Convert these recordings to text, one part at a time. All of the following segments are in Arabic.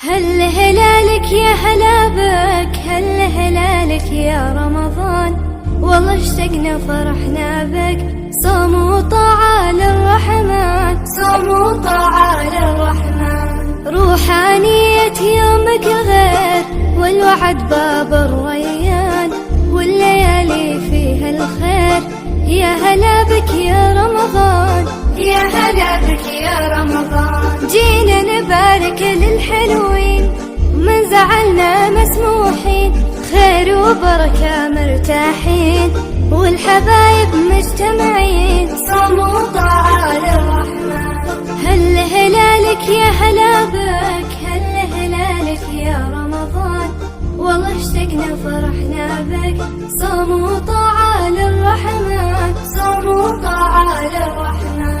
هل هلالك يا هلا بك، هل هلالك يا رمضان، والله اشتقنا فرحنا بك. صوم وطاعة للرحمن، صوم وطاعة للرحمن. روحانية يومك الغير والوعد باب الريان، والليالي فيها الخير. يا هلا بك يا رمضان، يا هلا بك يا رمضان. جينا نبارك للحلوين، من زعلنا مسموحين، خير وبركة مرتاحين، والحبايب مجتمعين. صوم وطاعة للرحمن. هل هلالك يا هلا بك، هل هلالك يا رمضان، والله اشتقنا فرحنا بك. صوم وطاعة للرحمن، صوم وطاعة للرحمن.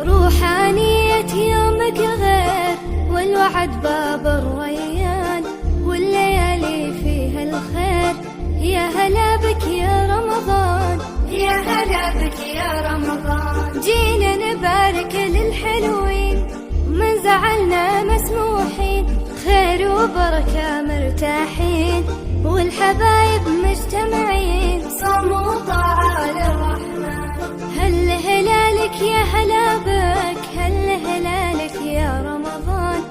روحانية يومك الغير والوعد باب الريان، والليالي فيها الخير. يا هلا بك يا رمضان، يا هلا بك يا رمضان. جينا نبارك للحلوين، من زعلنا مسموحين، خير وبركة مرتاحين، والحبايب مجتمعين. صوم وطاعة للرحمن. هل هلالك يا هلا بك، هل هلالك يا رمضان،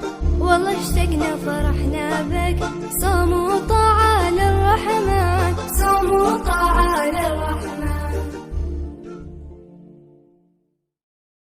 والله اشتقنا فرحنا بك. صوم وطاعة للرحمن، صوم وطاعة للرحمن.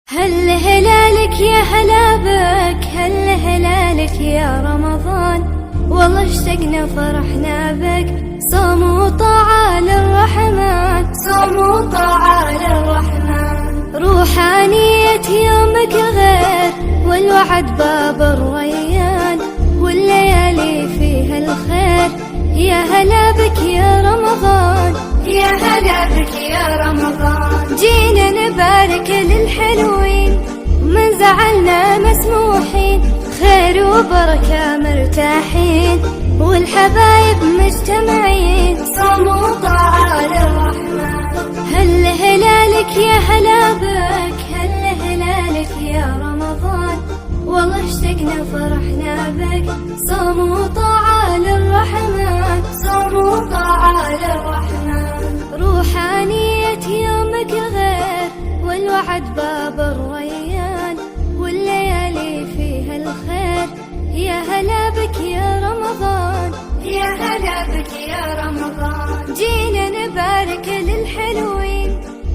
هل هلالك يا هلا بك، هل هلالك يا رمضان، والله اشتقنا فرحنا بك. صوم وطاعة للرحمن، صوم وطاعة للرحمن. روحانية يومك الغير والوعد باب الريان، والليالي فيها الخير. يا هلا بك يا رمضان، يا هلا بك يا رمضان. جينا نبارك للحلوين، من زعلنا مسموحين، خير وبركة مرتاحين، والحبايب مجتمعين. صوم وطاعة للرحمن. هل هلالك يا هلا بك، هل هلالك يا رمضان، والله اشتقنا فرحنا بك. صوم وطاعة للرحمن، صوم وطاعة للرحمن. روحانية يومك الغير والوعد باب الريان، والليالي فيها الخير. يا هلا بك يا رمضان، يا هلا بك يا رمضان. جينا نبارك للحلوين،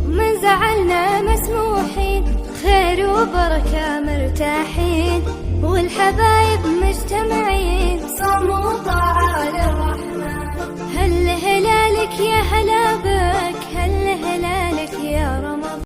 من زعلنا مسموحين، خير وبركة مرتاحين، والحبايب مجتمعين. صوم وطاعة للرحمن. هل هلالك يا هلا بك،